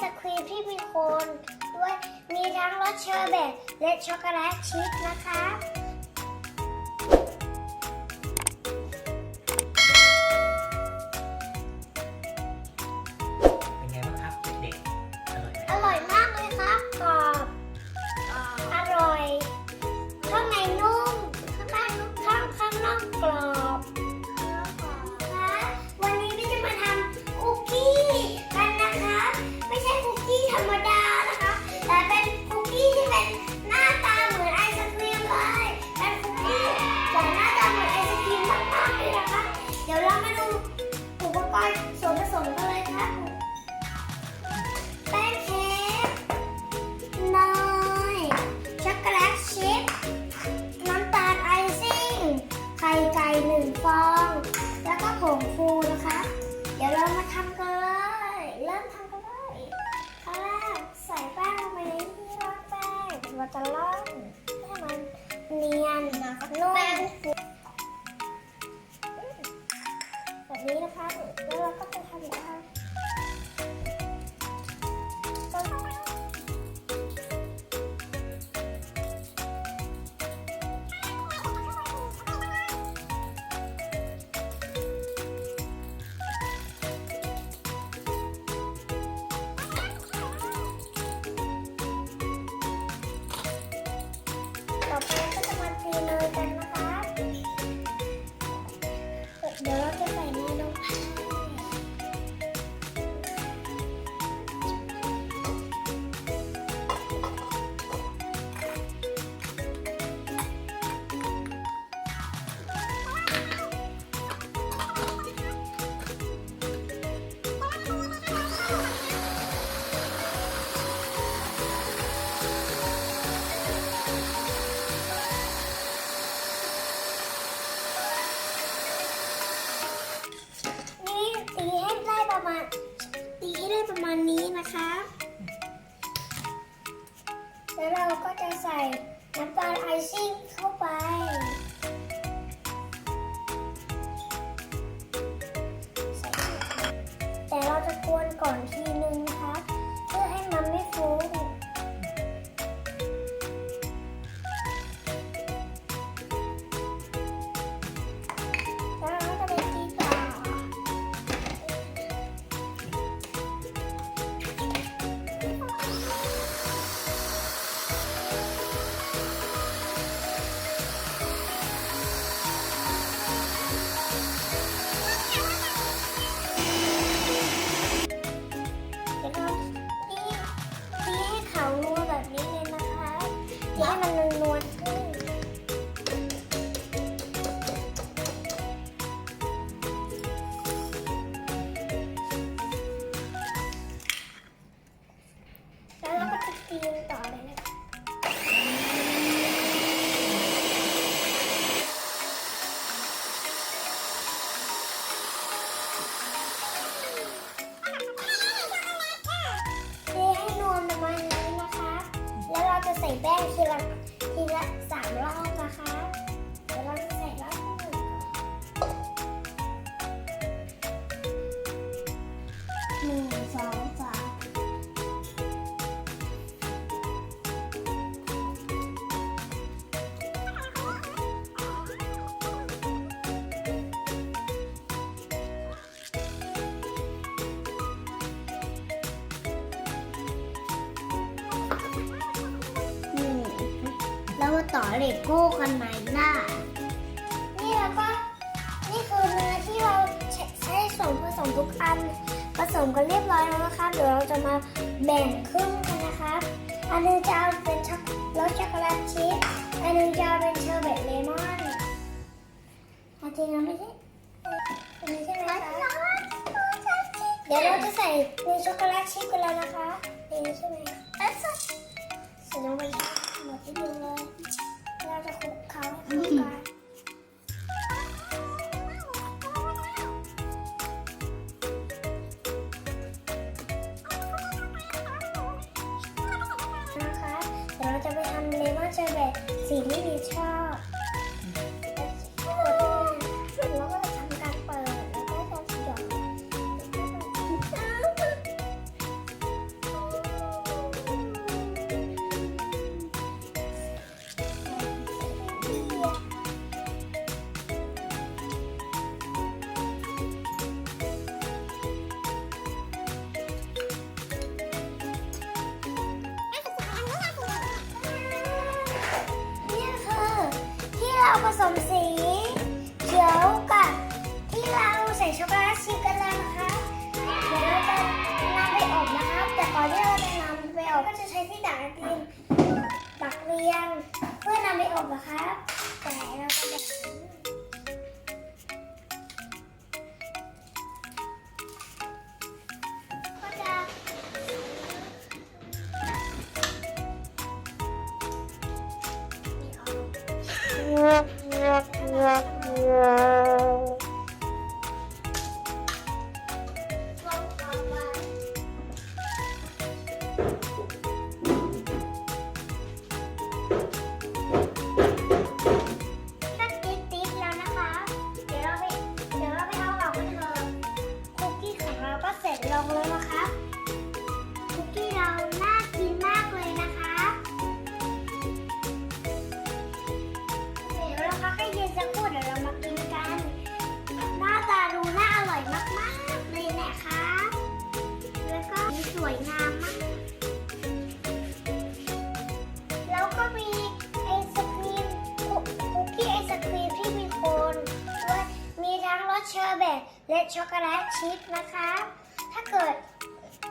ศครีมที่มีโคนด้วยมีทั้งรสเชอร์เบตและช็อกโกแลตชีสนะคะเป็นไงบ้างครับเด็กๆอร่อยไหม อร่อยมากเลยครับกรอบอร่อยข้างในนุ่มข้างนอกกรอบวันนี้พี่จะมาทำคุกกี้กันนะคะไม่ใช่คุกกี้ธรรมดานะคะแต่เป็นคุกกี้ที่เป็นหน้าตาเหมือนไอศครีมเลยเป็นคุกกี้แต่หน้าตาเหมือนไอศครีมมากๆเลยนะคะเดี๋ยวเรามาดูอุปกรณ์ส่วนผสมกันเลยครับแป้งเค้กเนยช็อกโกแลตชิพน้ำตาลไอซิ่งไข่ไก่1 ฟองแล้วก็ผงฟูนะคะ เดี๋ยวเรามาทำกันเลยเริ่มทำกันเลยขั้นแรกใส่แป้งลงไปในที่ร่อนแป้งเราจะร่อนให้มันเนียนนุ่มแบบนี้นะคะแล้วเราก็จะทำนะคะต่อไปก็จะมาตีเนยกันนะคะเดี๋ยวเราจะใส่เนยลงไปตีให้ได้ประมาณนี้นะคะ แล้วเราก็จะใส่น้ำตาลไอซิ่งเข้าไปแต่เราจะกวนก่อนทีนึงนะคะเพื่อให้มันไม่ฟุ้งแล้วเราก็จะไปตีต่อตีให้เขานัวแบบนี้เลยนะคะตีให้มันนวลขึ้นแล้วเราก็จะตีต่อเลยนะคะตีให้นวลประมาณนี้นะคะ แล้วเราจะใส่แป้งทีละ3 รอบนะคะ เดี๋ยวเราจะใส่รอบที่1ก่อน1 2 3แล้วมาต่อเลโก้กันใหม่ได้นี่แล้วก็นี่คือเนื้อที่เราใช้ส่วนผสมทุกอันผสมกันเรียบร้อยแล้วนะคะเดี๋ยวเราจะมาแบ่งครึ่งกันนะคะอันนึงจะเอาเป็นรสช็อกโกแลตชีสอันนึงจะเอาเป็นเชอร์เบตเลมอนจริงๆไม่ใช่อันนี้ใช่ไหมคะเดี๋ยวเราจะใส่ในช็อกโกแลตชีสกันแล้วนะคะนี่ใช่ไหมใส่ลงไปหมดที่เดียวเลยเราจะคลุกเขาให้เข้ากันนะคะเดี๋ยวเราจะไปทำเลมอนเชอร์เบตสีที่ดีชอบแล้วก็จะทำการเปิดแล้วก็จะหยอด เราผสมสีเขียวกับที่เราใส่ช็อกโกแลตชิพกันแล้วนะคะเดี๋ยวเราจะนำไปอบนะครับแต่ก่อนที่เราจะนำไปอบก็จะใช้ที่ตักไอติมตักเรียงเพื่อนำไปอบนะครับแต่เราจะแบบก็จะลองเลยนะคะคุกกี้เราน่ากินมากเลยนะคะเดี๋ยวเราพักให้เย็นสักครู่เดี๋ยวเรามากินกันหน้าตาดูน่าอร่อยมากๆเลยนะคะแล้วก็สวยงามมากแล้วก็มีไอศครีมคุกกี้ไอศครีมที่มีโคนด้วยมีทั้งรสเชอร์เบตและช็อกโกแลตชิพนะคะถ้าเกิด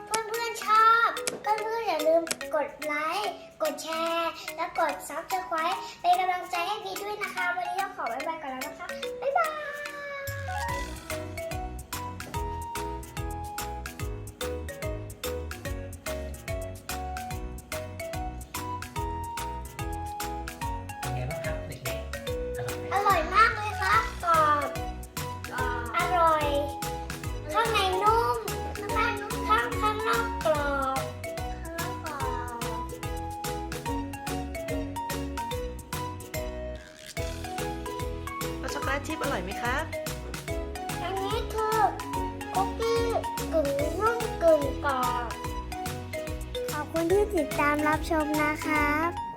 เพื่อนๆชอบเพื่อนๆอย่าลืมกดไลค์กดแชร์และกด Subscribe เป็นกำลังใจให้พีด้วยนะคะวันนี้ต้องขอบ๊ายบายก่อนแล้วนะคะบ๊ายบายเป็นไงบ้างครับเด็กๆอร่อยไหม อร่อยมากเลยครับกรอบอร่อยข้างในนุ่มข้างนอกกรอบข้างนอกกรอบแล้วช็อกโกแลตชิพอร่อยไหมคะ อันนี้คือคุกกี้กึ่งนุ่มกึ่งกรอบขอบคุณที่ติดตามรับชมนะครับ